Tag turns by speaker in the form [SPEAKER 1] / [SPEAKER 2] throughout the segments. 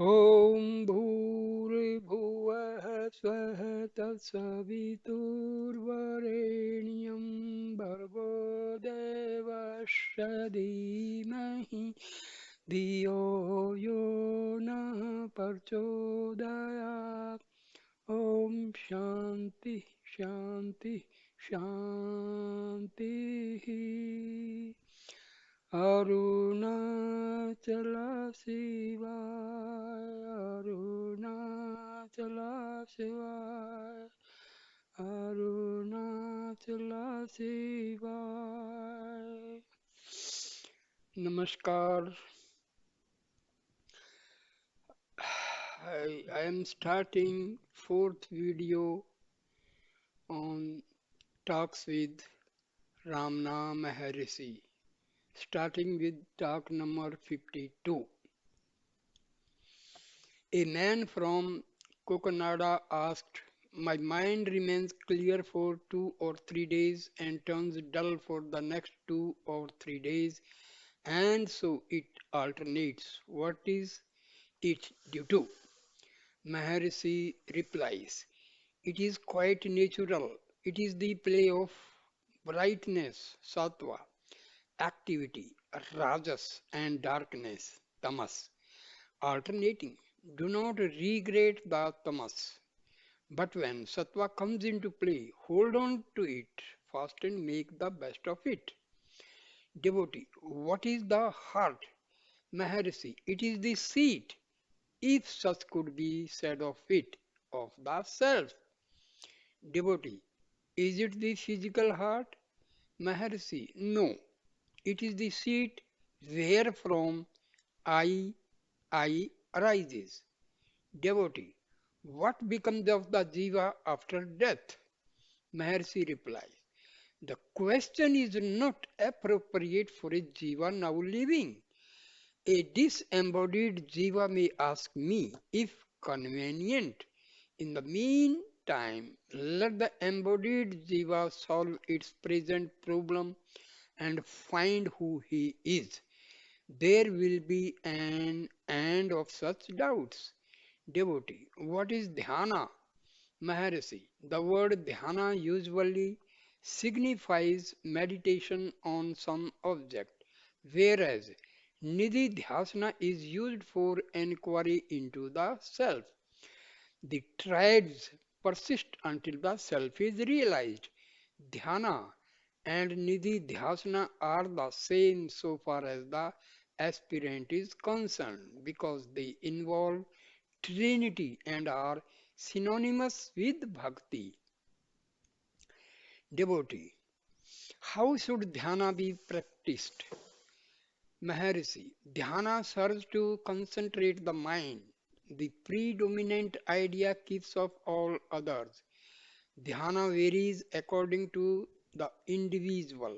[SPEAKER 1] ॐ भूर्भुवः स्वः तत्सवितुर्वरेण्यं भर्गो देवस्य धीमहि धियो यो नः प्रचोदयात् ॐ शान्ति शान्ति शान्तिः अरुणाचल शिवाय अरुणाचल शिवाय अरुणाचल शिवाय नमस्कार I am starting fourth video on talks with Ramana Maharshi starting with talk number 52. A man from Kokonada asked, my mind remains clear for 2 or 3 days and turns dull for the next 2 or 3 days, and so it alternates. What is it due to? Maharshi replies, it is quite natural. It is the play of brightness, sattva, activity, rajas, and darkness, tamas, alternating. Do not regret the tamas. But when sattva comes into play, hold on to it fast and make the best of it. Devotee, what is the heart? Maharshi, it is the seat, if such could be said of it, of the self. Devotee, is it the physical heart? Maharshi, no. It is the seat wherefrom I arises. Devotee, what becomes of the jiva after death? Maharshi replies, the question is not appropriate for a jiva now living. A disembodied jiva may ask me, if convenient. In the meantime, let the embodied jiva solve its present problem and find who he is. There will be an end of such doubts. Devotee, what is dhyana? Maharshi, the word dhyana usually signifies meditation on some object, whereas nidhi dhyasana is used for enquiry into the self. The threads persist until the self is realized. Dhyana and nidhi dhyasana are the same so far as the aspirant is concerned because they involve Trinity and are synonymous with bhakti. Devotee, how should dhyana be practiced? Maharshi, dhyana serves to concentrate the mind. The predominant idea keeps off all others. Dhyana varies according to the individual.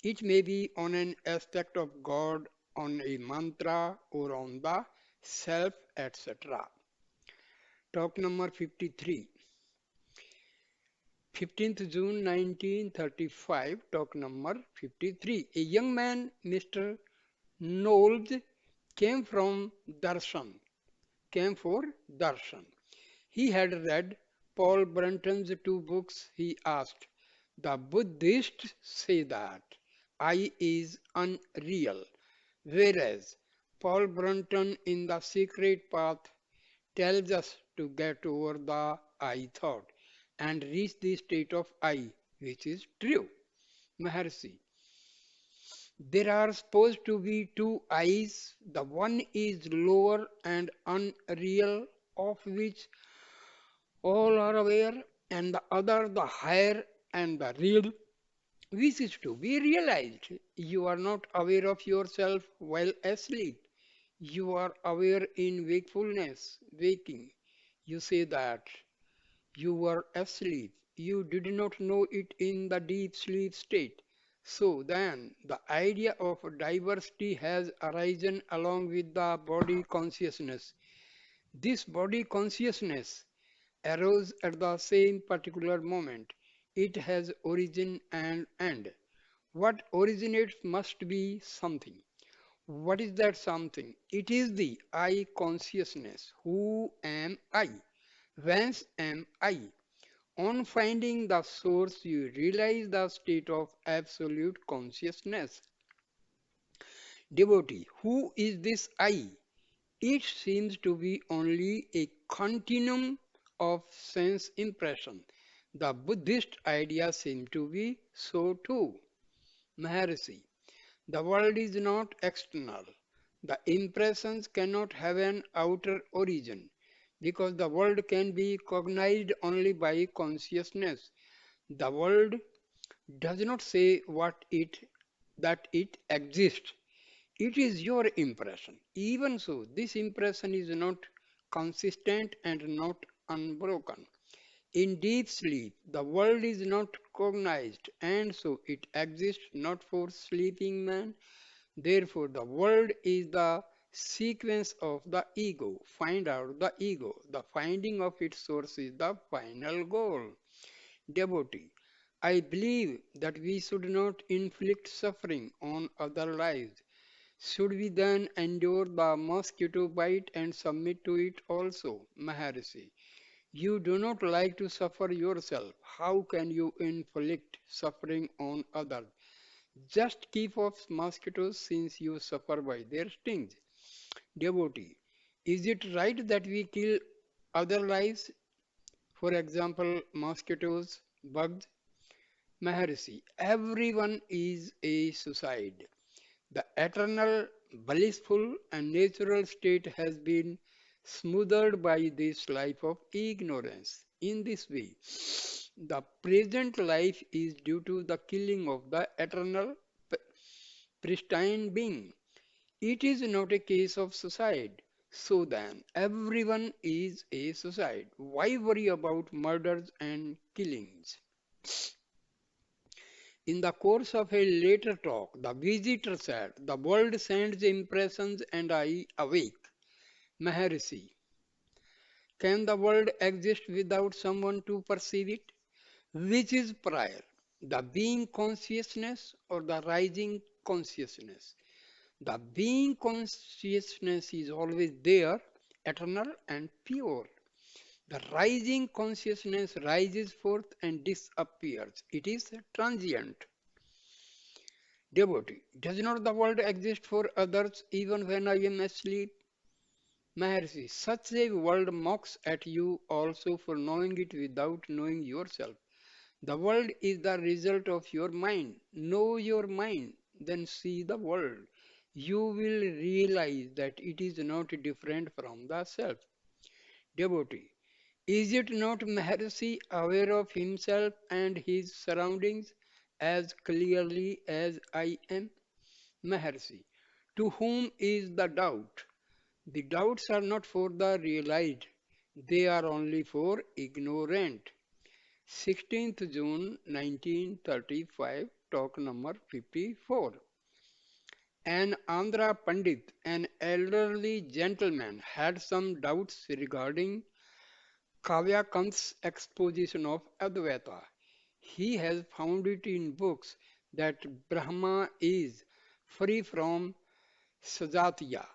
[SPEAKER 1] It may be on an aspect of God, on a mantra, or on the self, etc. Talk number 53. 15th June 1935, talk number 53. A young man, Mr. Knowles, came from Darshan, came for Darshan. He had read Paul Brunton's two books. He asked, the Buddhists say that I is unreal, whereas Paul Brunton in The Secret Path tells us to get over the I thought and reach the state of I, which is true. Maharshi, there are supposed to be two I's. The one is lower and unreal, of which all are aware, and the other the higher and the real, which is to be realized. You are not aware of yourself while asleep. You are aware in wakefulness, waking. You say that you were asleep. You did not know it in the deep sleep state. So then, the idea of diversity has arisen along with the body consciousness. This body consciousness arose at the same particular moment. It has origin and end. What originates must be something. What is that something? It is the I consciousness. Who am I? Whence am I? On finding the source, you realize the state of absolute consciousness. Devotee, who is this I? It seems to be only a continuum of sense impression. The Buddhist idea seems to be so too. Maharshi, the world is not external. The impressions cannot have an outer origin because the world can be cognized only by consciousness. The world does not say what it that it exists. It is your impression. Even so, this impression is not consistent and not unbroken. In deep sleep, the world is not cognized, and so it exists not for sleeping man. Therefore, the world is the sequence of the ego. Find out the ego. The finding of its source is the final goal. Devotee, I believe that we should not inflict suffering on other lives. Should we then endure the mosquito bite and submit to it also? Maharshi, you do not like to suffer yourself. How can you inflict suffering on others? Just keep off mosquitoes since you suffer by their stings. Devotee, is it right that we kill other lives? For example, mosquitoes, bugs? Maharshi, everyone is a suicide. The eternal, blissful, and natural state has been smothered by this life of ignorance. In this way, the present life is due to the killing of the eternal, pristine being. It is not a case of suicide. So then, everyone is a suicide. Why worry about murders and killings? In the course of a later talk, the visitor said, the world sends impressions and I awake. Maharshi, can the world exist without someone to perceive it? Which is prior, the being consciousness or the rising consciousness? The being consciousness is always there, eternal and pure. The rising consciousness rises forth and disappears. It is transient. Devotee, does not the world exist for others even when I am asleep? Maharshi, such a world mocks at you also for knowing it without knowing yourself. The world is the result of your mind. Know your mind, then see the world. You will realize that it is not different from the self. Devotee, is it not Maharshi aware of himself and his surroundings as clearly as I am? Maharshi, to whom is the doubt? The doubts are not for the realized, they are only for ignorant. 16th June 1935, talk number 54. An Andhra Pandit, an elderly gentleman, had some doubts regarding Kavyakant's exposition of Advaita. He has found it in books that Brahma is free from Sajatiya,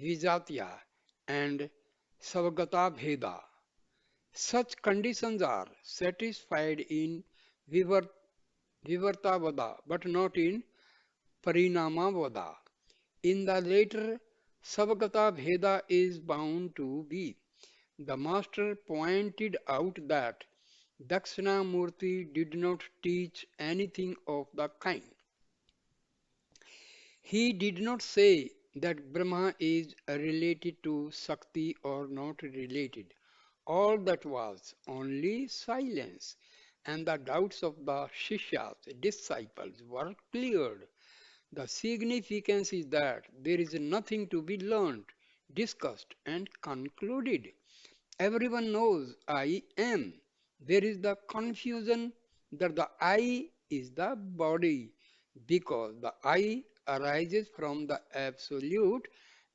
[SPEAKER 1] Vijatiya, and Savagata Bheda. Such conditions are satisfied in Vivar- Vivartavada but not in Parinamavada. In the later, Savagata Bheda is bound to be. The master pointed out that Dakshinamurti did not teach anything of the kind. He did not say that Brahma is related to Shakti or not related. All that was only silence, and the doubts of the Shishyas, disciples, were cleared. The significance is that there is nothing to be learned, discussed, and concluded. Everyone knows I am. There is the confusion that the I is the body because the I arises from the absolute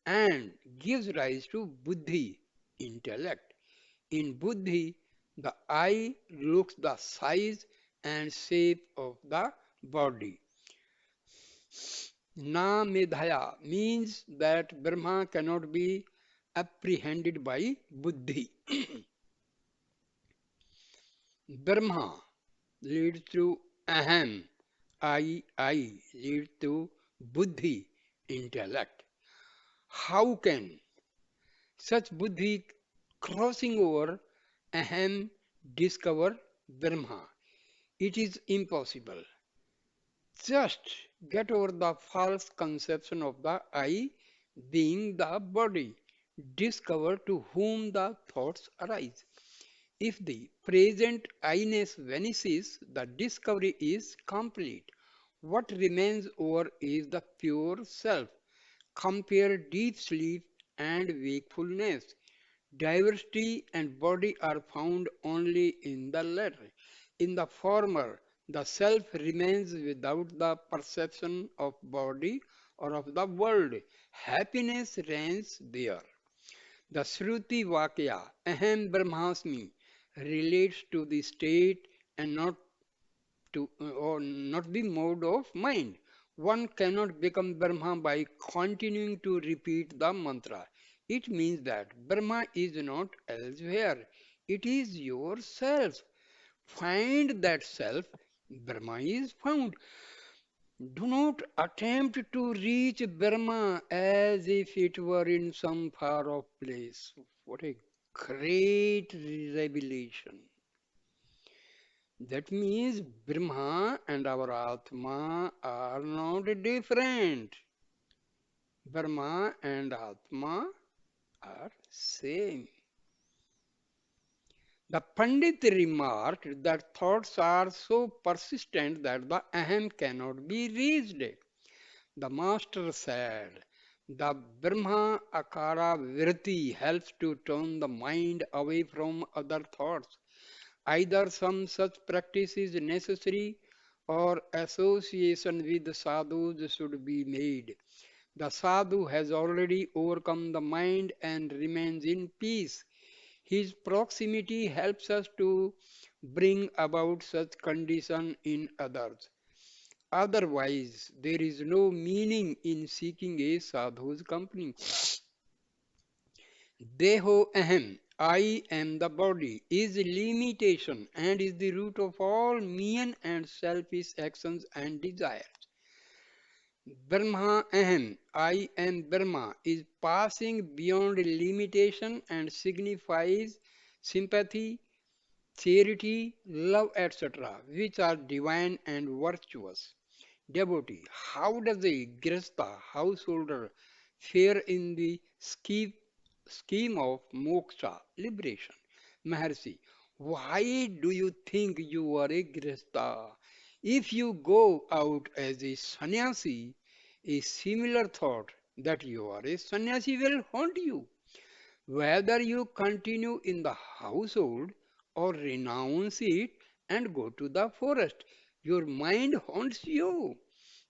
[SPEAKER 1] and gives rise to buddhi, intellect. In buddhi, the I looks the size and shape of the body. Na medhaya means that Brahma cannot be apprehended by buddhi. Brahma leads to aham, I leads to buddhi, intellect. How can such buddhi crossing over aham discover Brahma? It is impossible. Just get over the false conception of the I being the body. Discover to whom the thoughts arise. If the present I-ness vanishes, the discovery is complete. What remains over is the pure self. Compare deep sleep and wakefulness. Diversity and body are found only in the latter. In the former, the self remains without the perception of body or of the world. Happiness reigns there. The Shruti Vakya, Aham Brahmasmi, relates to the state and not to or not the mode of mind. One cannot become Brahma by continuing to repeat the mantra. It means that Brahma is not elsewhere. It is yourself. Find that self. Brahma is found. Do not attempt to reach Brahma as if it were in some far off place. What a great revelation. That means Brahma and our Atma are not different. Brahma and Atma are same. The Pandit remarked that thoughts are so persistent that the Aham cannot be reached. The master said, the Brahma Akara Vritti helps to turn the mind away from other thoughts. Either some such practice is necessary or association with sadhus should be made. The sadhu has already overcome the mind and remains in peace. His proximity helps us to bring about such condition in others. Otherwise, there is no meaning in seeking a sadhu's company. Deho ahem, I am the body, is limitation and is the root of all mean and selfish actions and desires. Brahma ahem, I am Brahma, is passing beyond limitation and signifies sympathy, charity, love, etc., which are divine and virtuous. Devotee, how does a Grihastha householder fare in the scheme of moksha, liberation? Maharshi, why do you think you are a Grihastha? If you go out as a sannyasi, a similar thought that you are a sannyasi will haunt you. Whether you continue in the household or renounce it and go to the forest, your mind haunts you.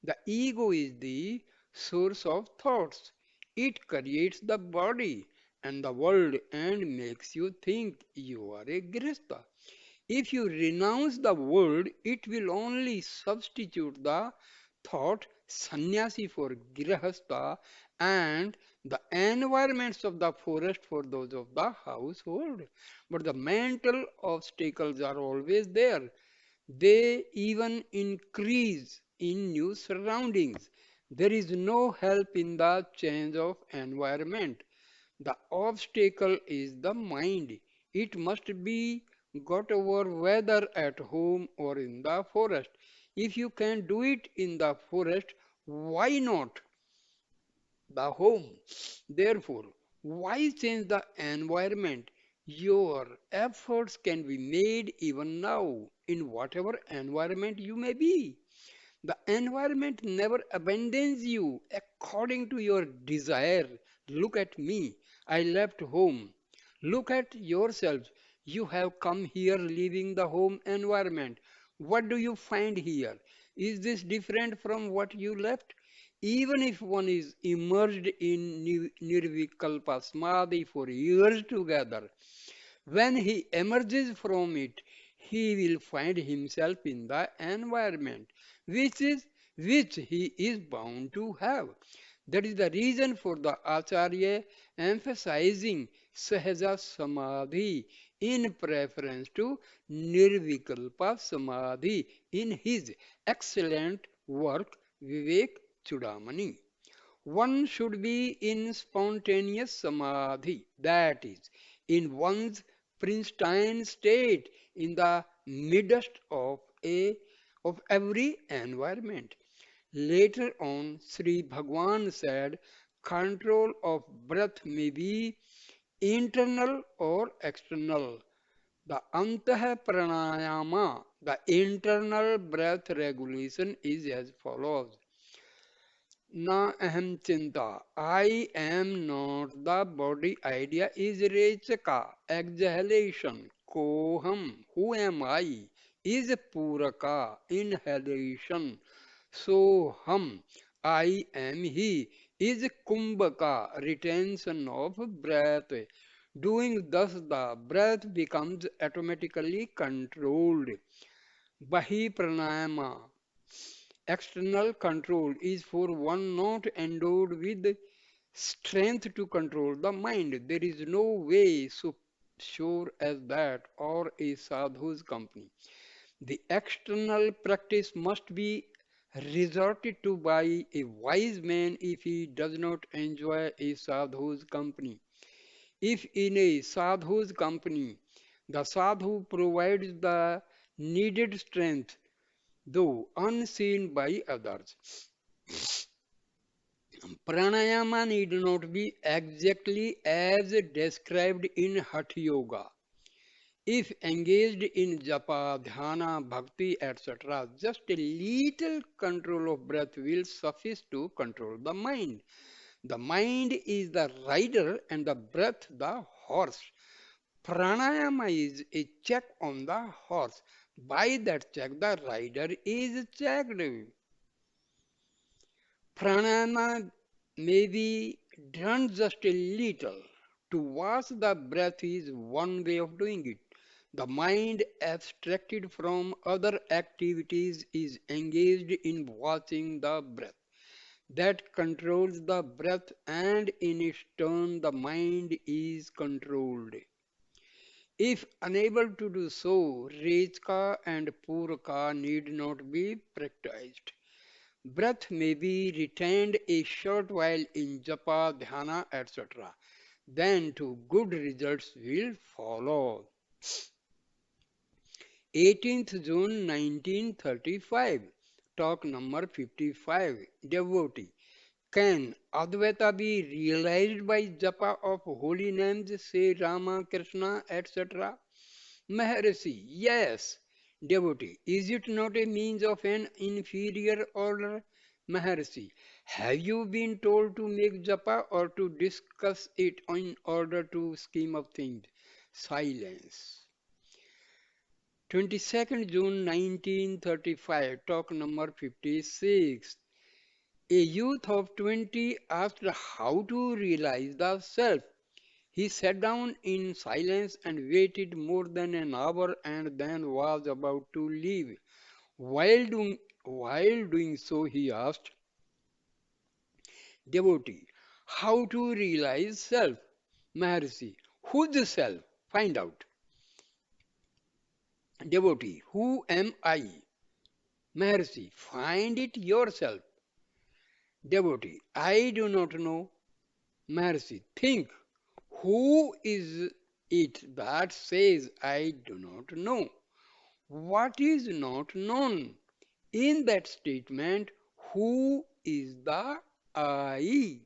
[SPEAKER 1] The ego is the source of thoughts. It creates the body and the world and makes you think you are a grihastha. If you renounce the world, it will only substitute the thought sannyasi for grihastha and the environments of the forest for those of the household. But the mental obstacles are always there. They even increase in new surroundings. There is no help in the change of environment. The obstacle is the mind. It must be got over whether at home or in the forest. If you can do it in the forest, why not the home? Therefore, why change the environment? Your efforts can be made even now in whatever environment you may be. The environment never abandons you according to your desire. Look at me. I left home. Look at yourselves. You have come here leaving the home environment. What do you find here? Is this different from what you left? Even if one is immersed in nirvikalpa samadhi for years together, when he emerges from it, he will find himself in the environment, which is which he is bound to have. That is the reason for the Acharya emphasizing Sahaja Samadhi in preference to Nirvikalpa Samadhi in his excellent work Vivek Chudamani. One should be in spontaneous samadhi, that is, in one's pristine state in the midst of every environment. Later on, Sri Bhagwan said, control of breath may be internal or external. The antah pranayama, the internal breath regulation is as follows. Na aham chinta. I am not the body idea is rechaka. Exhalation. Koham. Who am I? Is puraka. Inhalation. Soham. I am he. Is kumbhaka. Retention of breath. Doing thus the breath becomes automatically controlled. Bahi pranayama. External control is for one not endowed with strength to control the mind. There is no way so sure as that or a sadhu's company. The external practice must be resorted to by a wise man if he does not enjoy a sadhu's company. If in a sadhu's company, the sadhu provides the needed strength, though unseen by others. Pranayama need not be exactly as described in Hatha Yoga. If engaged in japa, dhyana, bhakti, etc., just a little control of breath will suffice to control the mind. The mind is the rider and the breath the horse. Pranayama is a check on the horse. By that check, the rider is checked. Pranayama may be done just a little. To watch the breath is one way of doing it. The mind, abstracted from other activities, is engaged in watching the breath. That controls the breath, and in its turn, the mind is controlled. If unable to do so, Rejka and Puraka need not be practiced. Breath may be retained a short while in japa, dhyana, etc. Then two good results will follow. 18th June 1935, talk number 55, devotee. Can Advaita be realized by japa of holy names, say Rama, Krishna, etc.? Maharshi, yes. Devotee, is it not a means of an inferior order? Maharshi, have you been told to make japa or to discuss it in order to scheme of things? Silence. 22nd June 1935, talk number 56. A youth of 20 asked how to realize the self. He sat down in silence and waited more than an hour and then was about to leave. While doing so, he asked, devotee, how to realize self? Maharshi, who's self? Find out. Devotee, who am I? Maharshi, find it yourself. Devotee, I do not know. Maharshi, think. Who is it that says I do not know? What is not known? In that statement, who is the I?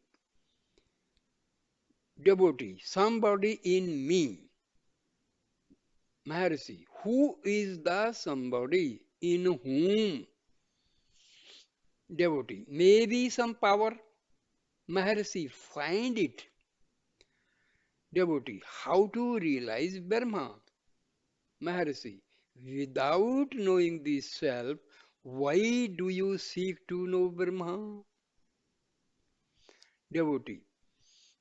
[SPEAKER 1] Devotee, somebody in me. Maharshi, who is the somebody in whom? Devotee, maybe some power. Maharshi, find it. Devotee, how to realize Brahma? Maharshi, without knowing the self, why do you seek to know Brahma? Devotee,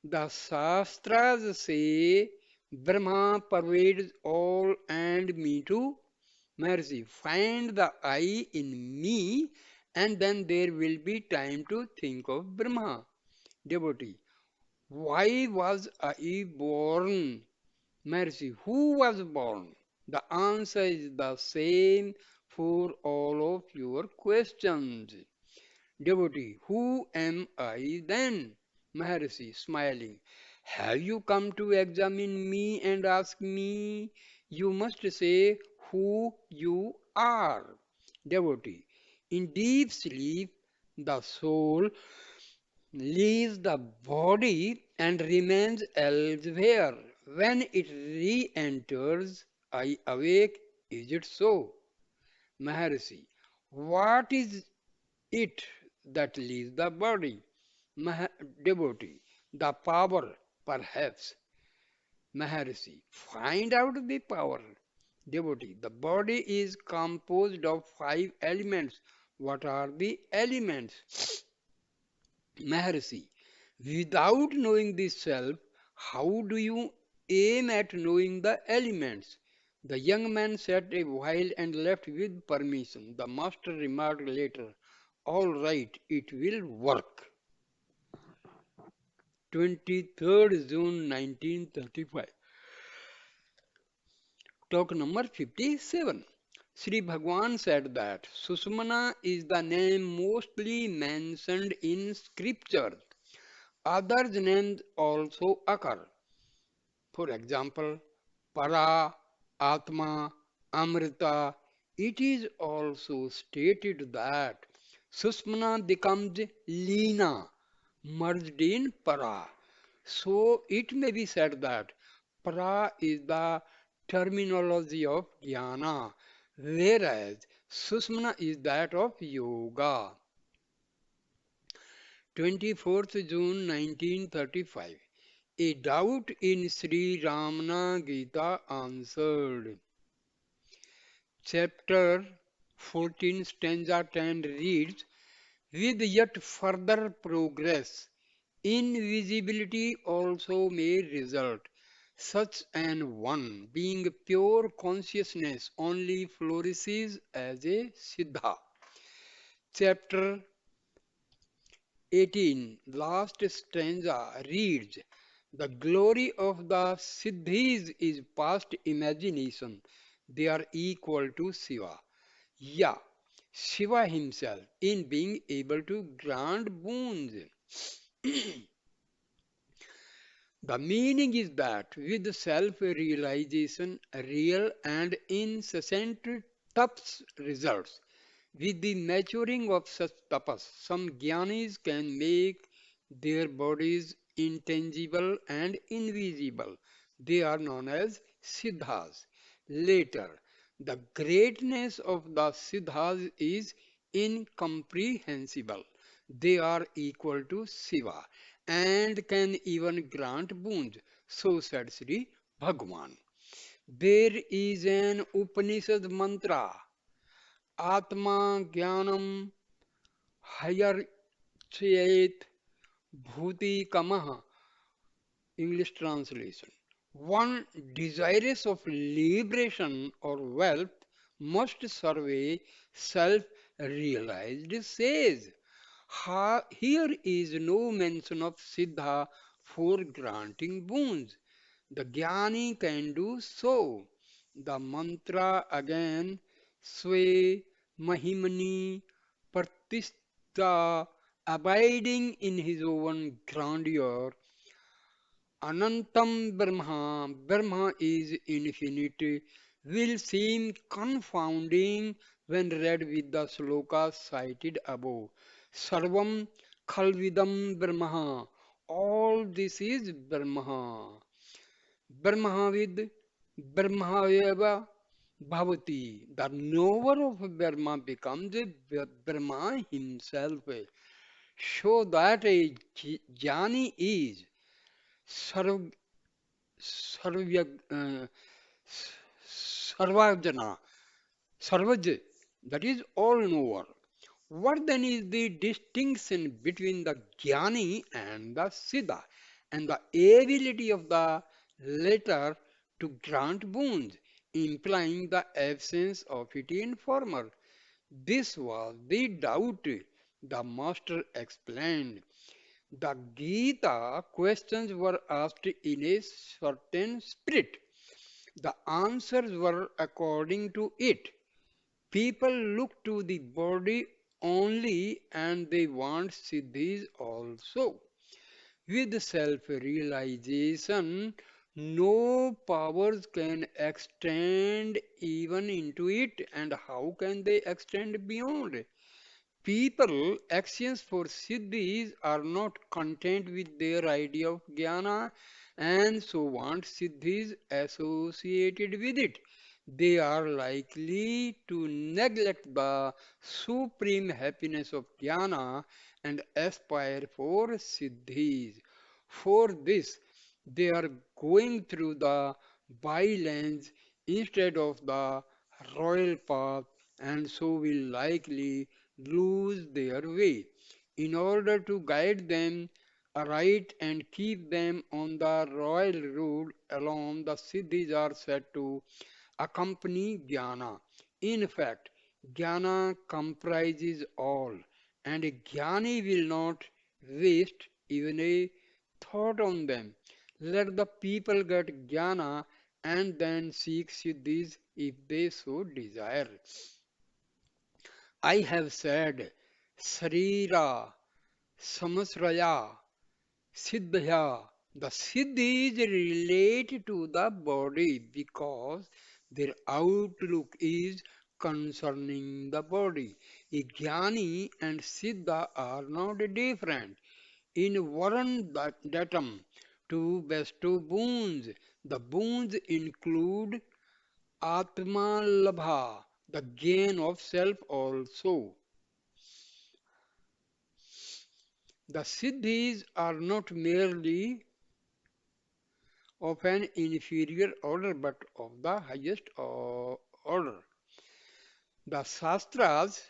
[SPEAKER 1] the Shastras say Brahma pervades all and me too. Maharshi, find the I in me and then there will be time to think of Brahma. Devotee, why was I born? Mercy, who was born? The answer is the same for all of your questions. Devotee, who am I then? Maharshi, smiling. Have you come to examine me and ask me? You must say who you are. Devotee, in deep sleep, the soul leaves the body and remains elsewhere. When it re enters, I awake. Is it so? Maharshi, what is it that leaves the body? Devotee, the power, perhaps. Maharshi, find out the power. Devotee, the body is composed of five elements. What are the elements? Maharshi, without knowing the self, how do you aim at knowing the elements? The young man sat a while and left with permission. The master remarked later, all right, it will work. 23rd June 1935. Talk number 57. Sri Bhagwan said that Susmana is the name mostly mentioned in scripture. Other names also occur. For example, Para, Atma, Amrita. It is also stated that Susmana becomes Leena, merged in Para. So it may be said that Para is the terminology of Jnana, whereas Susmana is that of Yoga. 24th June 1935. A doubt in Sri Ramana Gita answered. Chapter 14, stanza 10 reads, with yet further progress, invisibility also may result. Such an one, being pure consciousness, only flourishes as a siddha. Chapter 18, last stanza reads, the glory of the Siddhis is past imagination. They are equal to Shiva. Yeah, Shiva himself in being able to grant boons. The meaning is that with self realization, real and incessant taps results. With the maturing of such tapas, some jnanis can make their bodies intangible and invisible. They are known as siddhas. Later, the greatness of the siddhas is incomprehensible. They are equal to Shiva and can even grant boons. So said Sri Bhagwan. There is an Upanishad mantra Atma Jnanam Hayarchayet Bhuti Kamaha. English translation. One desirous of liberation or wealth must survey self realized sage. Here is no mention of Siddha for granting boons. The Jnani can do so. The mantra again, Swe Mahimani Pratistha, abiding in his own grandeur, Anantam Brahma, Brahma is infinity, will seem confounding when read with the sloka cited above. Sarvam Khalvidam Brahma, all this is Brahma. Brahmavid Brahmayava Bhavati, the knower of Brahma becomes Brahma himself. So that a jnani is Sarv, Sarvya, Sarvajana, Sarvaj, that is all knower. What then is the distinction between the Jnani and the Siddha and the ability of the latter to grant boons, implying the absence of it in former? This was the doubt. The master explained. The Gita questions were asked in a certain spirit. The answers were according to it. People look to the body only and they want siddhis also. With self realization, no powers can extend even into it, and how can they extend beyond? People, actions for siddhis are not content with their idea of jnana and so want siddhis associated with it. They are likely to neglect the supreme happiness of jnana and aspire for siddhis. For this, they are going through the bylanes instead of the royal path and so will likely lose their way. In order to guide them aright and keep them on the royal road alone, the siddhis are said to accompany jnana. In fact, jnana comprises all, and a jnani will not waste even a thought on them. Let the people get jnana and then seek siddhis if they so desire. I have said Sarira, Samasraya, Siddhya. The siddhis relate to the body because their outlook is concerning the body. A jnani and siddha are not different. In Varan datum to bestow boons, the boons include Atma Labha, the gain of self also. The siddhis are not merely of an inferior order but of the highest order. The Shastras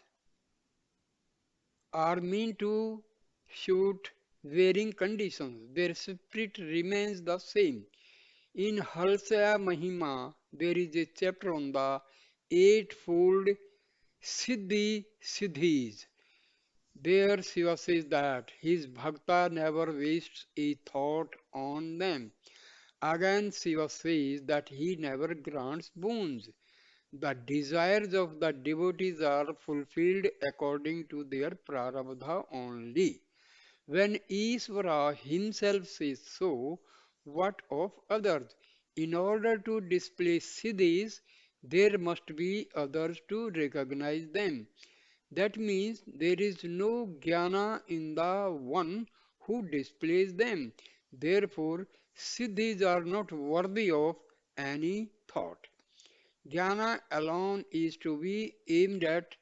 [SPEAKER 1] are meant to suit varying conditions. Their spirit remains the same. In Halsaya Mahima, there is a chapter on the eightfold Siddhis. There Shiva says that his bhakta never wastes a thought on them. Again, Shiva says that he never grants boons. The desires of the devotees are fulfilled according to their prarabdha only. When Isvara himself says so, what of others? In order to display siddhis, there must be others to recognize them. That means there is no jnana in the one who displays them. Therefore, siddhis are not worthy of any thought. Jnana alone is to be aimed at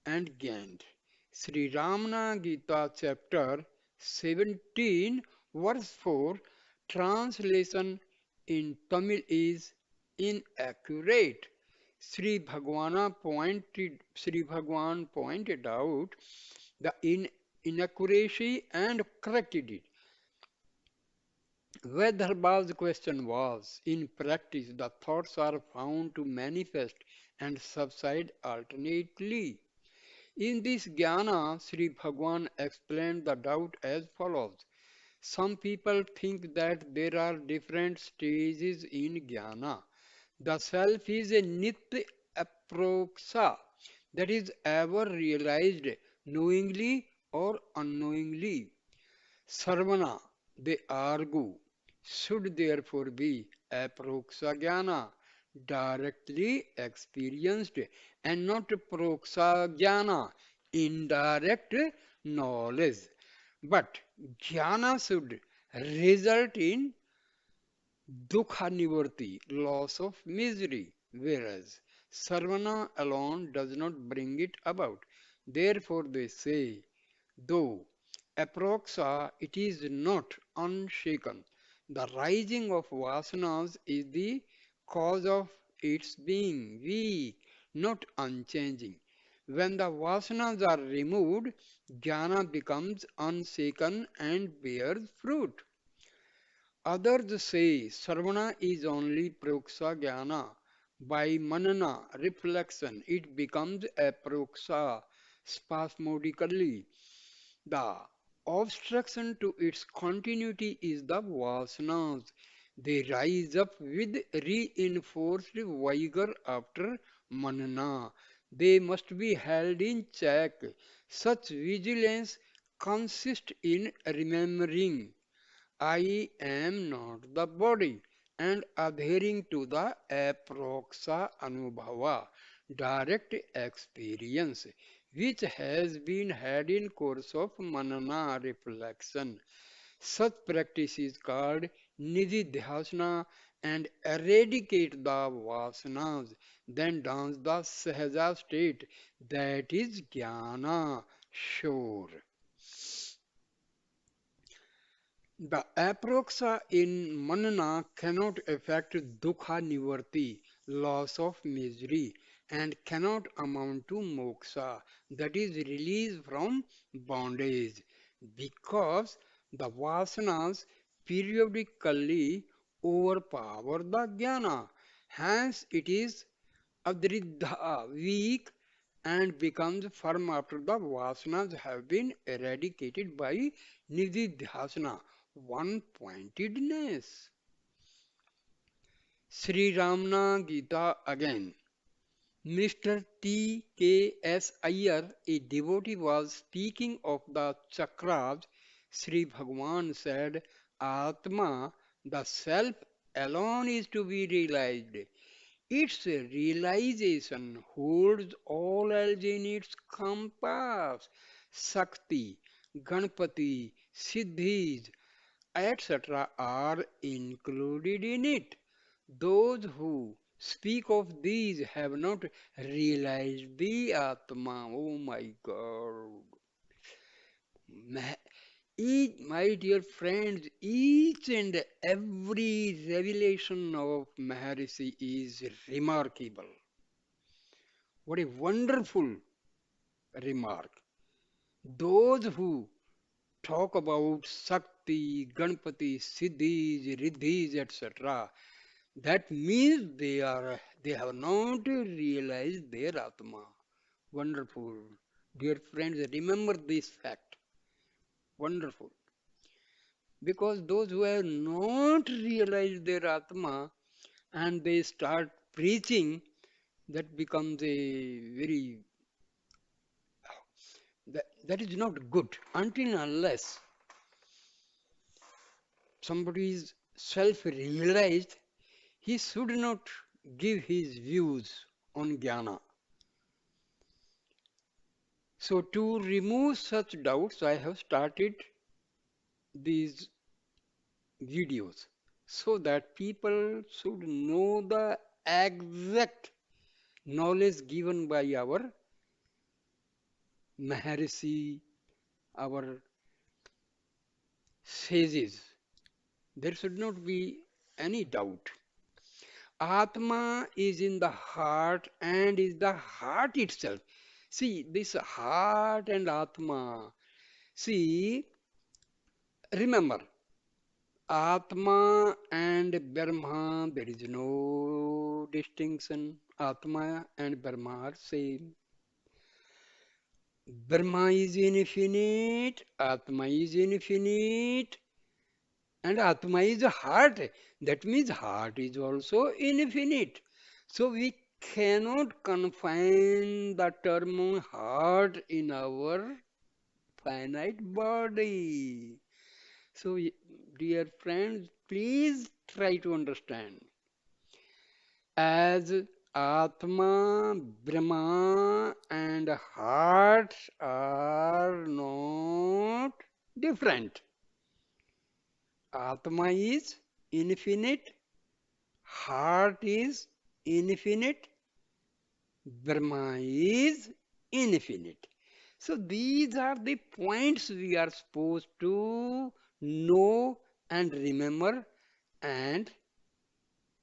[SPEAKER 1] and gained. Sri Ramana Gita chapter 17 verse 4 translation in Tamil is inaccurate. Sri Bhagwan pointed out the inaccuracy and corrected it. Vedarbhav's question was, in practice, the thoughts are found to manifest and subside alternately. In this jnana, Sri Bhagwan explained the doubt as follows. Some people think that there are different stages in jnana. The self is a nitya aproksa, that is ever realized knowingly or unknowingly. Sarvana, they argue, should therefore be aproksa jnana, directly experienced, and not proksa jnana, indirect knowledge. But jnana should result in dukha nivarti, loss of misery, whereas sarvana alone does not bring it about. Therefore they say, though aproxa it is not unshaken, the rising of vasanas is the cause of its being weak, not unchanging. When the vasanas are removed, jnana becomes unshaken and bears fruit. Others say Sarvana is only Proksa Jnana. By manana, reflection, it becomes aproxa, spasmodically. The obstruction to its continuity is the vasanas. They rise up with reinforced vigor after manana. They must be held in check. Such vigilance consists in remembering I am not the body and adhering to the aproxa anubhava, direct experience, which has been had in course of manana reflection. Such practice is called nididhyasana and eradicate the vasanas, then dance the sahaja state, that is jnana, sure. The aproxa in manana cannot affect dukha nivarti, loss of misery, and cannot amount to moksha, that is release from bondage, because the vasanas periodically overpower the jnana. Hence it is adriddha, weak, and becomes firm after the vasanas have been eradicated by nididhyasana, one pointedness. Sri Ramana Gita again. Mr. T. K. S. Iyer, a devotee, was speaking of the chakras. Sri Bhagavan said, Atma, the self alone is to be realized. Its realization holds all else in its compass. Sakti, Ganpati, Siddhis, etc. are included in it. Those who speak of these have not realized the Atma. Oh my God. Ma- my dear friends, each and every revelation of Maharshi is remarkable. What a wonderful remark. Those who talk about Sakti, Ganpati, Siddhis, Riddhis, etc., that means they have not realized their Atma. Wonderful. Dear friends, remember this fact. Wonderful. Because those who have not realized their Atma and they start preaching, that becomes a very, that is not good until and unless somebody is self-realized, he should not give his views on jnana. So to remove such doubts, I have started these videos so that people should know the exact knowledge given by our Maharshi, our sages. There should not be any doubt. Atma is in the heart and is the heart itself. See, this heart and Atma. See, remember, Atma and Brahma, there is no distinction. Atma and Brahma are same. Brahma is infinite, Atma is infinite, and Atma is heart. That means heart is also infinite. So we cannot confine the term heart in our finite body. So, dear friends, please try to understand. As Atma, Brahma, and heart are not different. Atma is infinite, heart is infinite, Brahma is infinite. So these are the points we are supposed to know and remember, and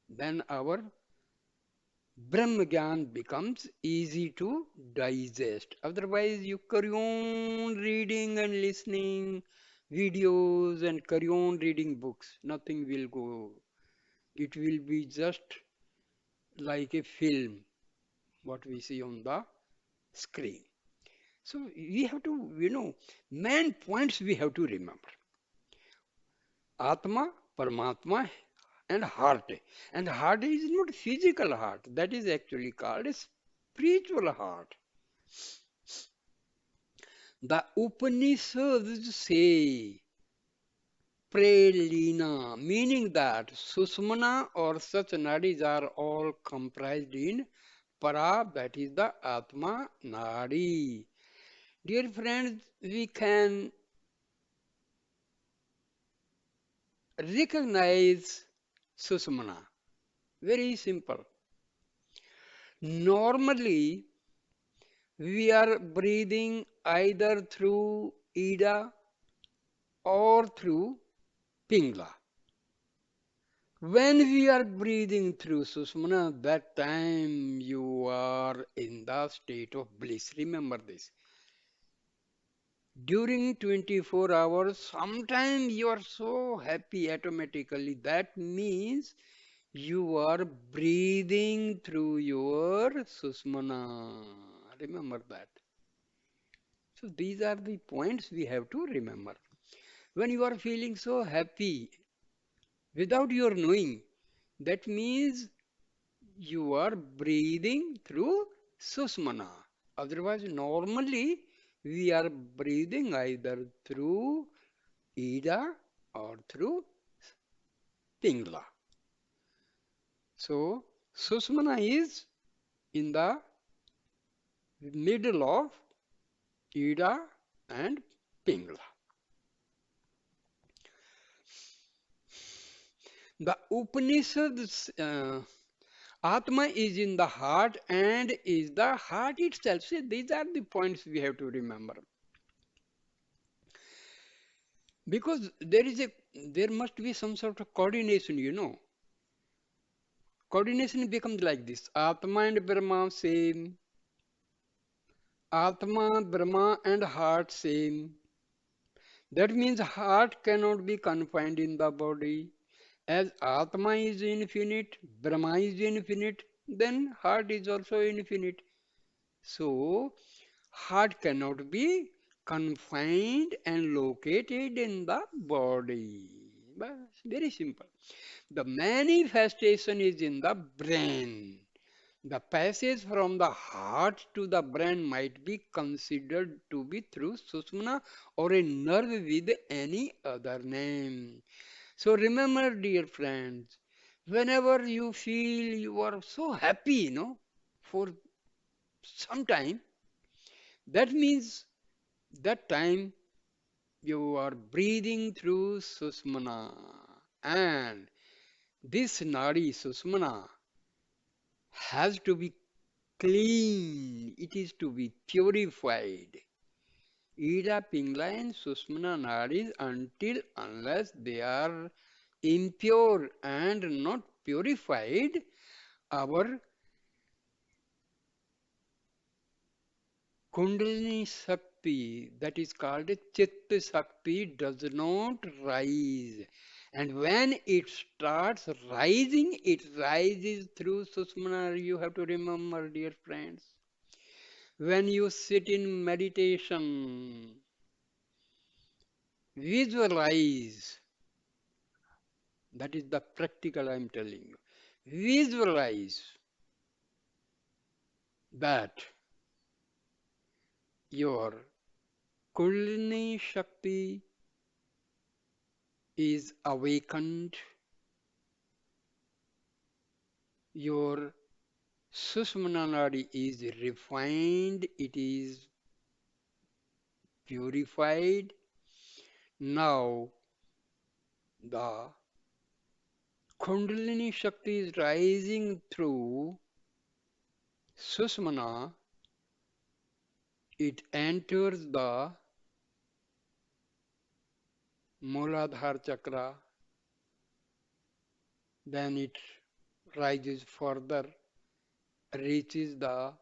[SPEAKER 1] then our Brahmagyan becomes easy to digest. Otherwise, you carry on reading and listening videos and carry on reading books. Nothing will go. It will be just like a film, what we see on the screen. So we have to, main points we have to remember. Atma, Paramatma, and heart. And heart is not physical heart. That is actually called a spiritual heart. The Upanishads say Pralina, meaning that Susmana or such nadis are all comprised in Para, that is the Atma Nadi. Dear friends, we can recognize Susmana. Very simple. Normally, we are breathing either through Ida or through Pingla. When we are breathing through Susmana, that time you are in the state of bliss. Remember this. During 24 hours, sometimes you are so happy automatically. That means you are breathing through your Susmana. Remember that. So these are the points we have to remember. When you are feeling so happy without your knowing, that means you are breathing through Susmana. Otherwise, normally we are breathing either through Ida or through Pingla. So, Susmana is in the middle of Ida and Pingla. The Upanishads, Atma is in the heart and is the heart itself. See, these are the points we have to remember. Because there must be some sort of coordination. Coordination becomes like this. Atma and Brahma same. Atma, Brahma and heart same. That means heart cannot be confined in the body. As Atma is infinite, Brahma is infinite, then heart is also infinite. So, heart cannot be confined and located in the body. But very simple. The manifestation is in the brain. The passage from the heart to the brain might be considered to be through Susmana or a nerve with any other name. So remember, dear friends, whenever you feel you are so happy, for some time, that means that time you are breathing through Susmana. And this Nadi Susmana has to be clean, it is to be purified. Ida, Pingla and Susmana nadis until unless they are impure and not purified, our Kundalini Shakti, that is called Chitta Shakti, does not rise. And when it starts rising, it rises through Susmana. You have to remember, dear friends. When you sit in meditation, visualize. That is the practical I am telling you. Visualize that your Kundalini Shakti is awakened, your Sushmana Nadi is refined, it is purified. Now the Kundalini Shakti is rising through Sushmana, it enters the Muladhara Chakra, then it rises further, reaches the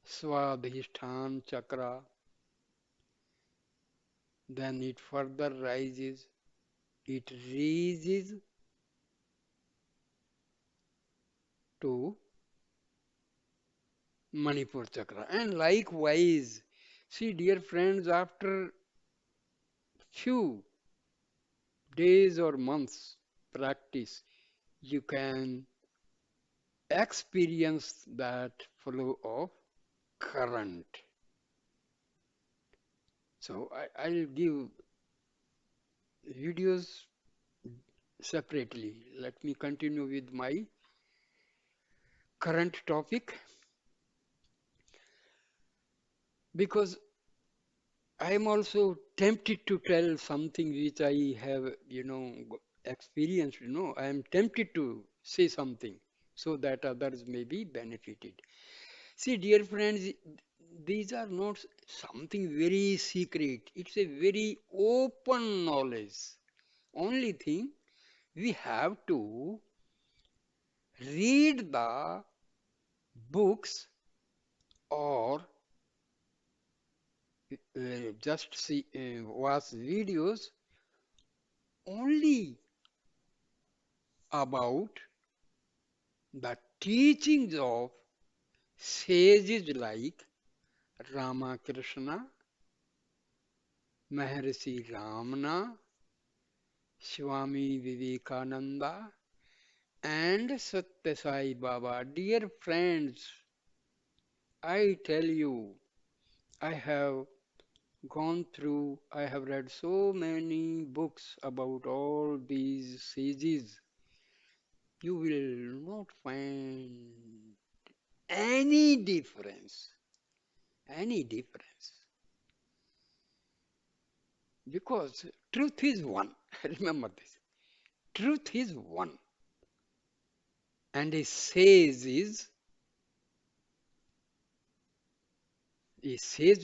[SPEAKER 1] Swadhisthana Chakra, then it further rises, it reaches to Manipur Chakra. And likewise, see, dear friends, after few days or months practice, you can experience that flow of current. So I'll give videos separately. Let me continue with my current topic because I am also tempted to tell something which I have, experienced. I am tempted to say something so that others may be benefited. See, dear friends, these are not something very secret. It's a very open knowledge. Only thing we have to read the books or just see watch videos only about the teachings of sages like Ramakrishna, Maharshi Ramana, Swami Vivekananda, and Satya Sai Baba. Dear friends, I tell you, I have I have read so many books about all these sages. You will not find any difference, any difference. Because truth is one. Remember this. Truth is one. And a sage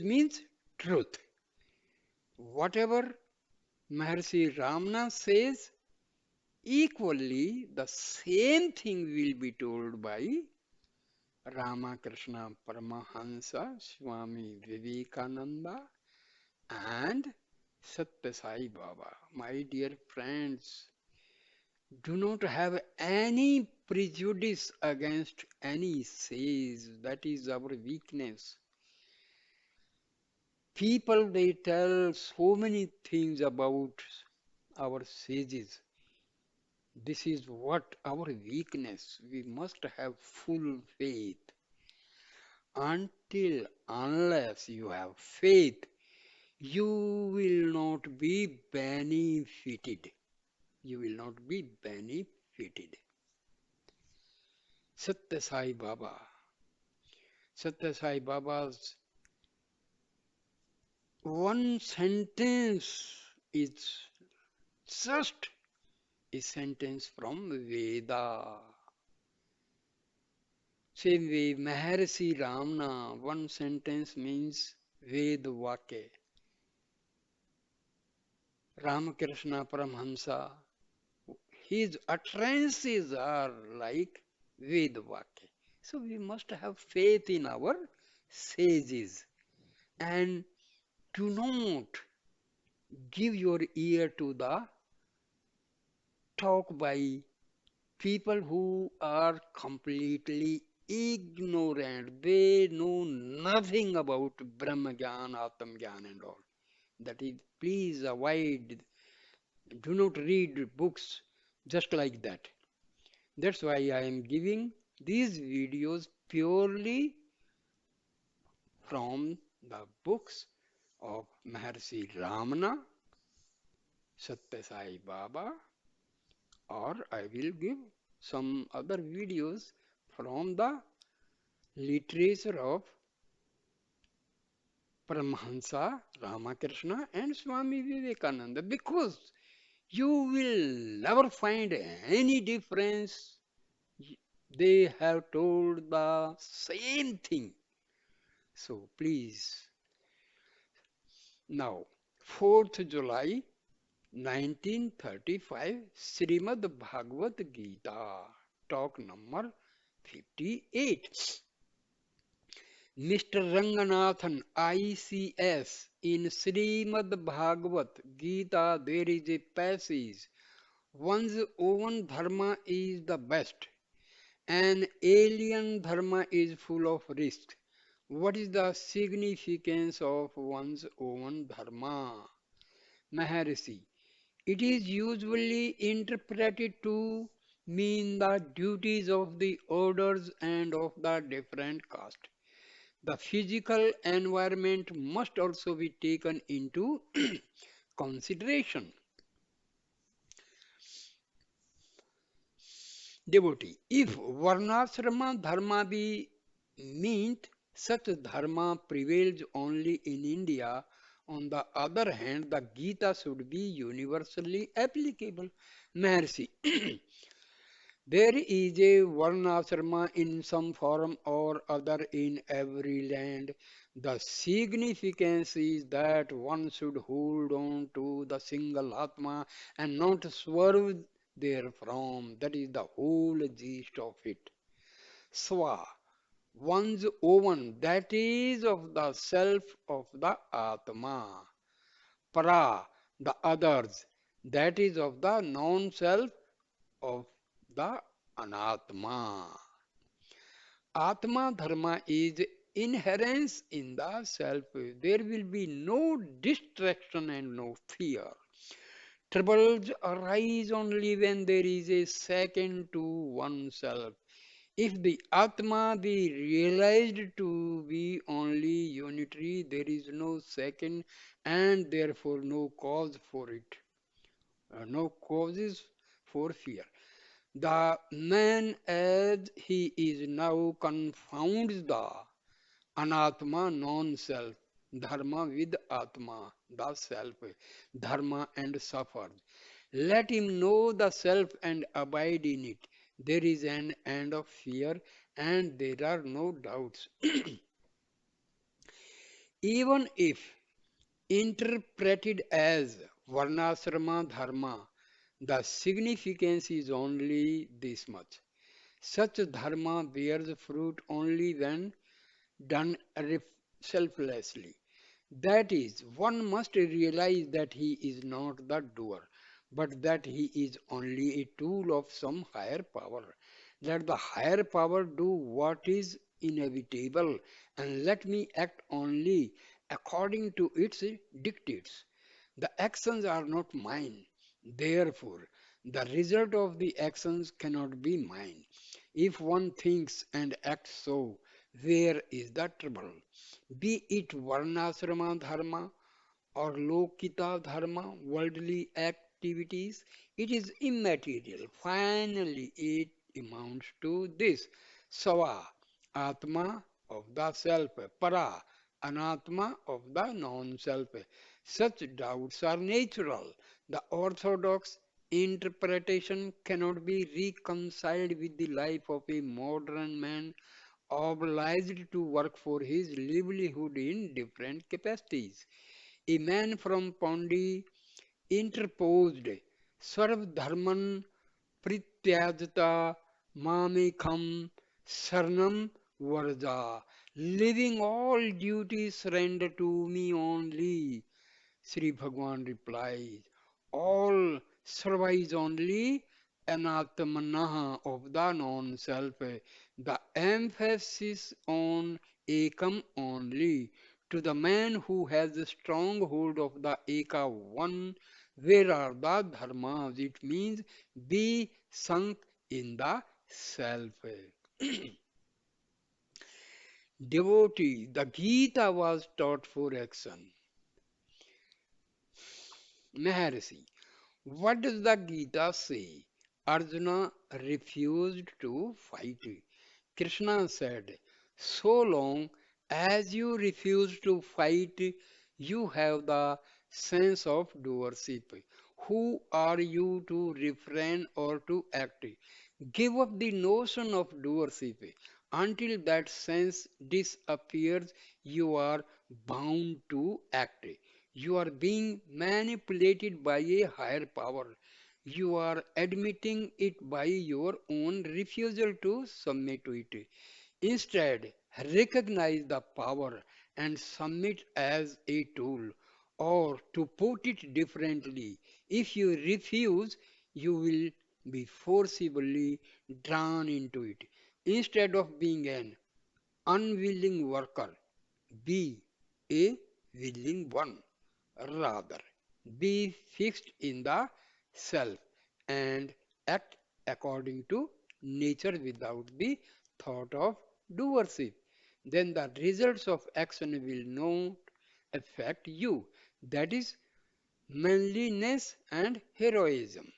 [SPEAKER 1] means truth. Whatever Maharshi Ramana says, equally the same thing will be told by Ramakrishna Paramahansa, Swami Vivekananda, and Satya Sai Baba. My dear friends, do not have any prejudice against any sage. That is our weakness. People they tell so many things about our sages. This is what our weakness. We must have full faith. Until unless you have faith, you will not be benefited. You will not be benefited. Satya Sai Baba. Satya Sai Baba's one sentence is just a sentence from Veda. Same way, Maharshi Ramana, one sentence means Ved Vakya. Ramakrishna Paramhamsa, his utterances are like Ved Vakya. So we must have faith in our sages and do not give your ear to the talk by people who are completely ignorant. They know nothing about Brahma Gyan, Atma Gyan and all. That is, please avoid, do not read books just like that. That's why I am giving these videos purely from the books of Maharshi Ramana, Satya Sai Baba, or I will give some other videos from the literature of Paramahansa, Ramakrishna, and Swami Vivekananda because you will never find any difference. They have told the same thing. So please, now, 4th July 1935, Srimad Bhagavad Gita, talk number 58. Mr. Ranganathan, ICS, in Srimad Bhagavad Gita, there is a passage, one's own dharma is the best, An alien dharma is full of risks. What is the significance of one's own dharma? Maharshi. It is usually interpreted to mean the duties of the orders and of the different castes. The physical environment must also be taken into consideration. Devotee, if Varnasrama dharma be meant, such dharma prevails only in India. On the other hand, the Gita should be universally applicable. Mercy. There is a Varnasrama in some form or other in every land. The significance is that one should hold on to the single Atma and not swerve therefrom. That is the whole gist of it. Swa, one's own, that is of the self of the Atma. Para, the others, that is of the non-self of the Anatma. Atma Dharma is inherence in the self. There will be no distraction and no fear. Troubles arise only when there is a second to oneself. If the Atma be realized to be only unitary, there is no second and therefore no cause for it, no causes for fear. The man as he is now confounds the anatma non-self, dharma with atma, the self, dharma and suffers. Let him know the self and abide in it. There is an end of fear and there are no doubts. Even if interpreted as varnasrama dharma, the significance is only this much. Such dharma bears fruit only when done selflessly. That is, one must realize that he is not the doer, but that he is only a tool of some higher power. Let the higher power do what is inevitable, and let me act only according to its dictates. The actions are not mine. Therefore, the result of the actions cannot be mine. If one thinks and acts so, where is the trouble? Be it Varnasrama Dharma or Lokita Dharma, worldly activities, it is immaterial. Finally, it amounts to this Sava, Atma of the self, Para, Anatma of the non self. Such doubts are natural. The orthodox interpretation cannot be reconciled with the life of a modern man obliged to work for his livelihood in different capacities. A man from Pondi interposed, Sarvdharman Prityajata Mamekam Sarnam Varja, leaving all duties surrender to me only. Sri Bhagwan replies, all survives only anatmana of the non-self. The emphasis on ekam only. To the man who has a strong hold of the eka one, where are the dharmas? It means be sunk in the self. Devotee, the Gita was taught for action. Maharshi, what does the Gita say? Arjuna refused to fight. Krishna said, so long as you refuse to fight, you have the sense of doership. Who are you to refrain or to act? Give up the notion of doership. Until that sense disappears, you are bound to act. You are being manipulated by a higher power. You are admitting it by your own refusal to submit to it. Instead, recognize the power and submit as a tool. Or, to put it differently, if you refuse, you will be forcibly drawn into it. Instead of being an unwilling worker, be a willing one. Rather, be fixed in the self and act according to nature without the thought of doership. Then the results of action will not affect you. That is manliness and heroism.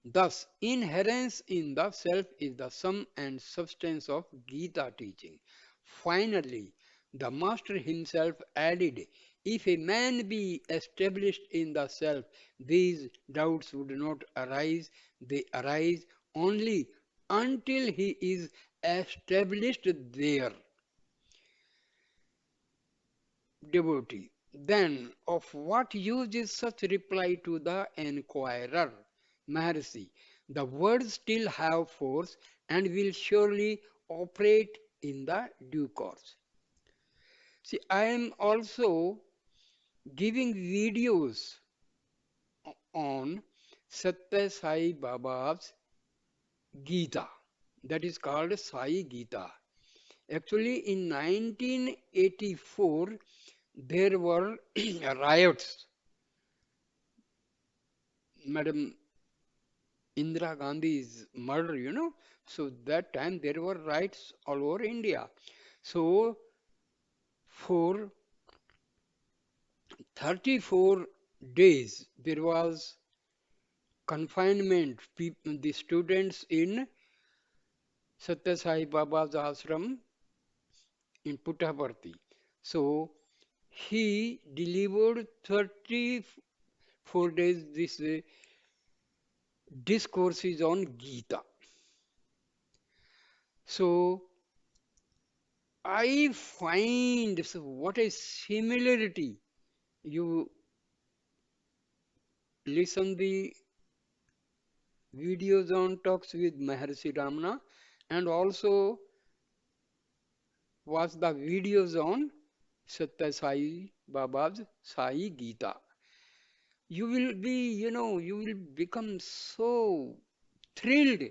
[SPEAKER 1] Thus, inherence in the self is the sum and substance of Gita teaching. Finally, the Master himself added, if a man be established in the self, these doubts would not arise, they arise only until he is established there. Devotee. Then of what use is such reply to the enquirer? Maharshi, the words still have force and will surely operate in the due course. See, I am also giving videos on Satya Sai Baba's Gita. That is called Sai Gita. Actually, in 1984, there were riots. Madam Indira Gandhi's murder, So that time there were riots all over India. So for 34 days there was confinement. The students in Satya Sai Baba's ashram in Puttaparthi. So he delivered 34 days this discourses on Gita. So I find so what a similarity. You listen the videos on talks with Maharshi Ramana and also watch the videos on Satya Sai Baba's Sai Gita. You will be, you will become so thrilled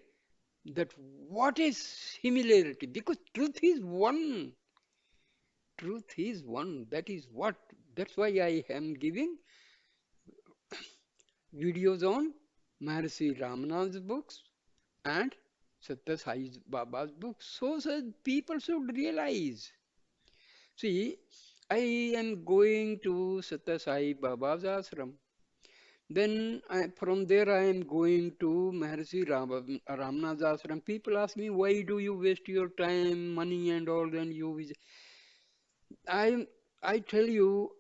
[SPEAKER 1] that what is similarity because truth is one. Truth is one. That is what. That's why I am giving videos on Maharshi Ramana's books and Satya Sai Baba's books. So people should realize. See, I am going to Satya Sai Baba's ashram. Then from there I am going to Maharshi Ramana's ashram. People ask me, why do you waste your time, money and all, then you I I tell you,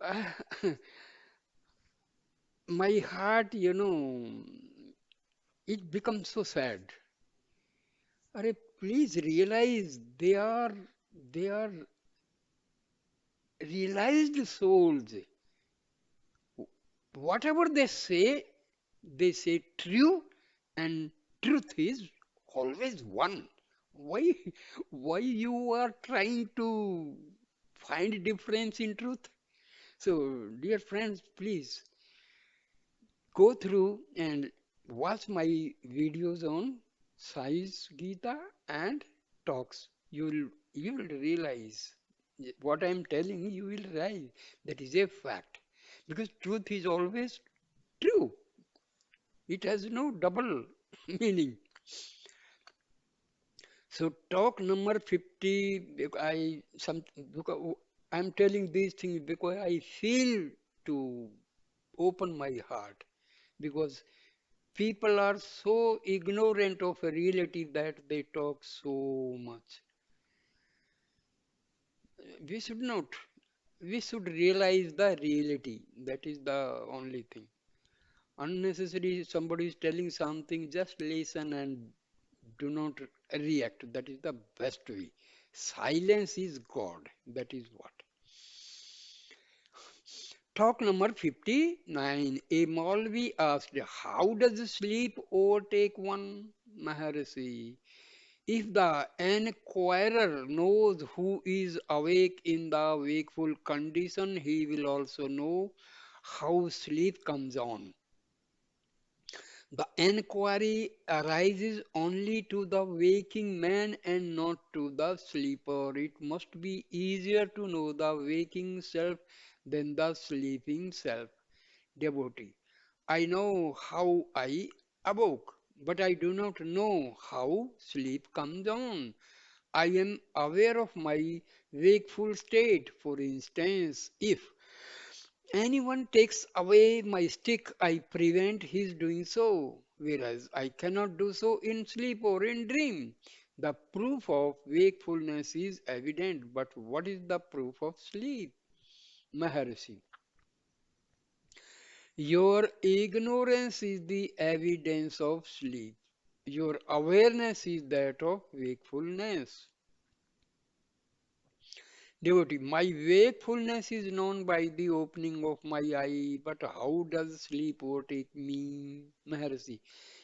[SPEAKER 1] my heart, it becomes so sad. Arre, please realize they are realized souls. Whatever they say true, and truth is always one. Why why you are trying to find difference in truth? So, dear friends, please go through and watch my videos on Sai's Gita and talks. You will realize what I am telling you will realize that is a fact because truth is always true. It has no double meaning. So talk number 50. Because I'm telling these things because I feel to open my heart because people are so ignorant of a reality that they talk so much. We should not. We should realize the reality. That is the only thing. Unnecessary, somebody is telling something, just listen and do not react. That is the best way. Silence is God. That is what. Talk number 59. A Maulvi asked, how does sleep overtake one? Maharshi. If the enquirer knows who is awake in the wakeful condition, he will also know how sleep comes on. The enquiry arises only to the waking man and not to the sleeper. It must be easier to know the waking self than the sleeping self. Devotee. I know how I awoke, but I do not know how sleep comes on. I am aware of my wakeful state. For instance, if anyone takes away my stick, I prevent his doing so, whereas I cannot do so in sleep or in dream. The proof of wakefulness is evident, but what is the proof of sleep? Maharshi. Your ignorance is the evidence of sleep. Your awareness is that of wakefulness. Devotee, my wakefulness is known by the opening of my eye, but how does sleep overtake me? Maharshi,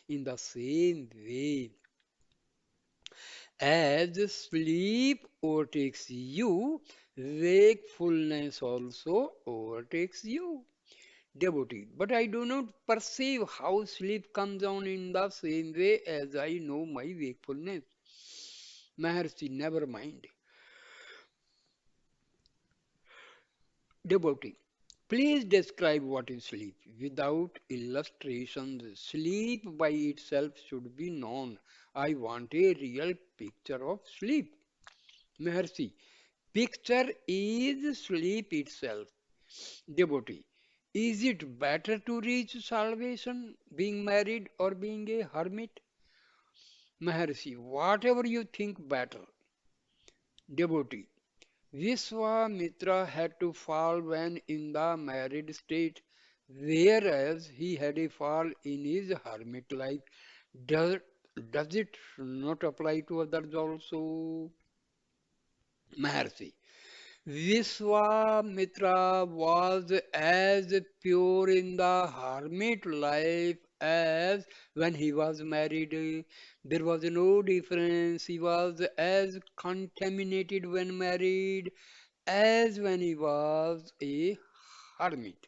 [SPEAKER 1] in the same way as sleep overtakes you, wakefulness also overtakes you. Devotee, but I do not perceive how sleep comes on in the same way as I know my wakefulness. Maharshi, never mind. Devotee, please describe what is sleep without illustrations. Sleep by itself should be known. I want a real picture of sleep. Maharshi, picture is sleep itself. Devotee, is it better to reach salvation being married or being a hermit? Maharshi, whatever you think better. Devotee, Vishwamitra had to fall when in the married state, whereas he had a fall in his hermit life. Does, does it not apply to others also? Maharshi, Vishwamitra was as pure in the hermit life as when he was married. There was no difference. He was as contaminated when married as when he was a hermit.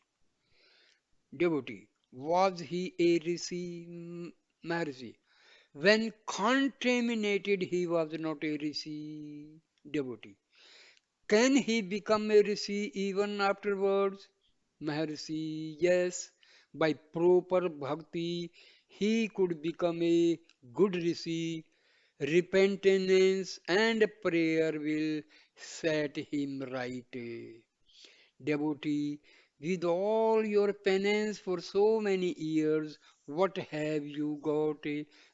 [SPEAKER 1] Devotee. Was he a rishi? Maharishi. When contaminated, he was not a rishi. Devotee. Can he become a rishi even afterwards? Maharshi, yes, by proper bhakti, he could become a good rishi. Repentance and prayer will set him right. Devotee, with all your penance for so many years, what have you got?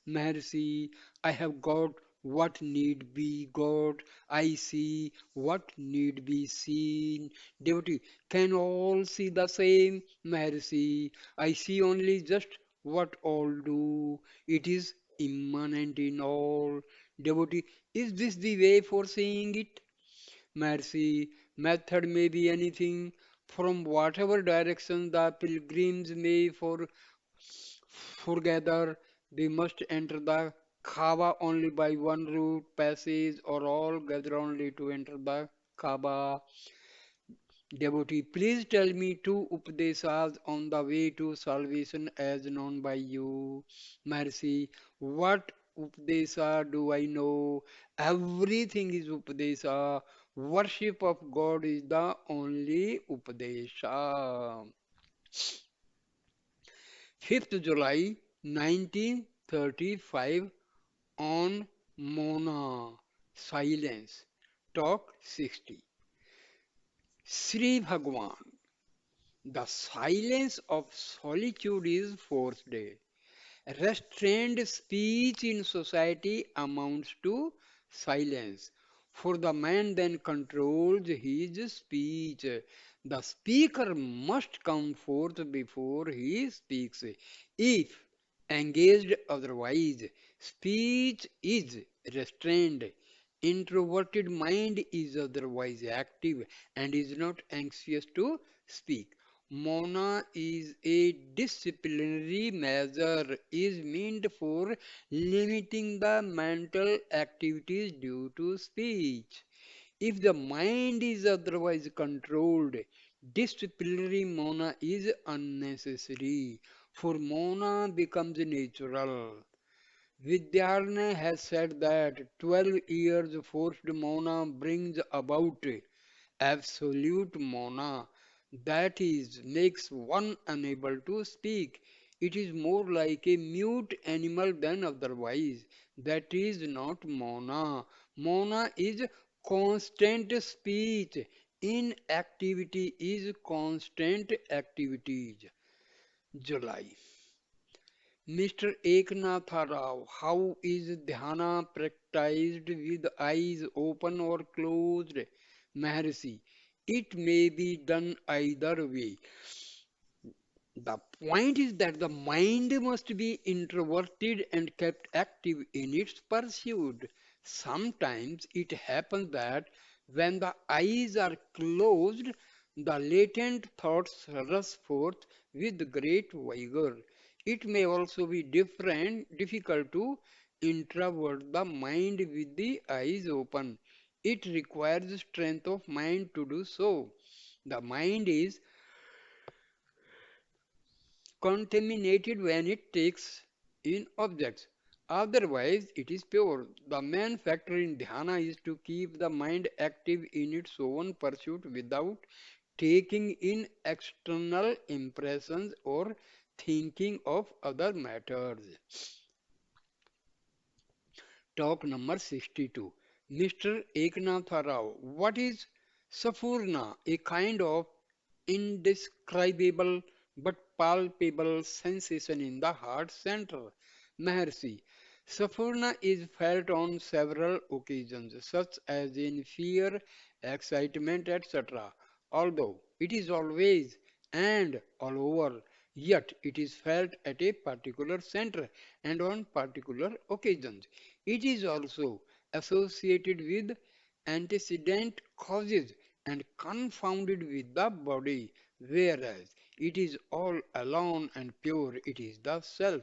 [SPEAKER 1] Mercy, I have got what need be got. I see what need be seen. Devotee, can all see the same? Mercy, I see only just what all do. It is immanent in all. Devotee, is this the way for seeing it? Mercy, method may be anything from whatever direction the pilgrims may foregather. They must enter the Kaaba only by one route passage or all gather only to enter the Kaaba. Devotee, please tell me two Upadesas on the way to salvation as known by you. Mercy, what Upadesa do I know? Everything is Upadesa. Worship of God is the only Upadesa. 5th July 1935 on Mona. Silence. Talk 60. Sri Bhagwan. The silence of solitude is fourth day. Restrained speech in society amounts to silence, for the man then controls his speech. The speaker must come forth before he speaks. If engaged otherwise, speech is restrained. Introverted mind is otherwise active and is not anxious to speak. Mona is a disciplinary measure is meant for limiting the mental activities due to speech. If the mind is otherwise controlled, disciplinary mona is unnecessary. for Mona becomes natural. Vidyarna has said that 12 years forced Mona brings about absolute Mona, that is, makes one unable to speak. It is more like a mute animal than otherwise. That is not Mona. Mona is constant speech. Inactivity is constant activities. July. Mr. Eknatha Rao, how is dhyana practiced with eyes open or closed? Maharshi, it may be done either way. The point is that the mind must be introverted and kept active in its pursuit. Sometimes it happens that when the eyes are closed, the latent thoughts rush forth with great vigor. It may also be difficult to introvert the mind with the eyes open. It requires strength of mind to do so. The mind is contaminated when it takes in objects. Otherwise, it is pure. The main factor in dhyana is to keep the mind active in its own pursuit without taking in external impressions or thinking of other matters. Talk number 62. Mr. Eknatha Rao, what is Saphurna? A kind of indescribable but palpable sensation in the heart center. Maharshi, Saphurna is felt on several occasions, such as in fear, excitement, etc. Although it is always and all over, yet it is felt at a particular center and on particular occasions. It is also associated with antecedent causes and confounded with the body, whereas it is all alone and pure, it is the self.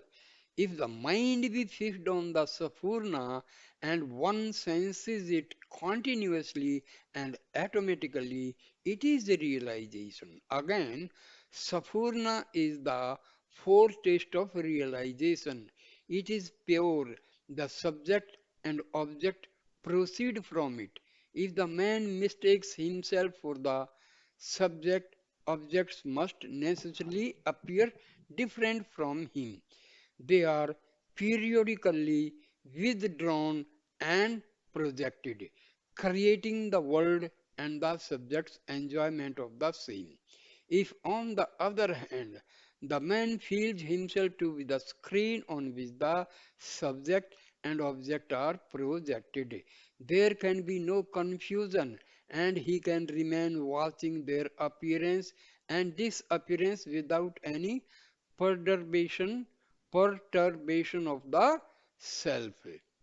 [SPEAKER 1] If the mind be fixed on the Saphurna and one senses it continuously and automatically, it is the realization. Again, Saphurna is the foretaste of realization. It is pure. The subject and object proceed from it. If the man mistakes himself for the subject, objects must necessarily appear different from him. They are periodically withdrawn and projected, creating the world and the subject's enjoyment of the same. If, on the other hand, the man feels himself to be the screen on which the subject and object are projected, there can be no confusion and he can remain watching their appearance and disappearance without any perturbation perturbation of the self.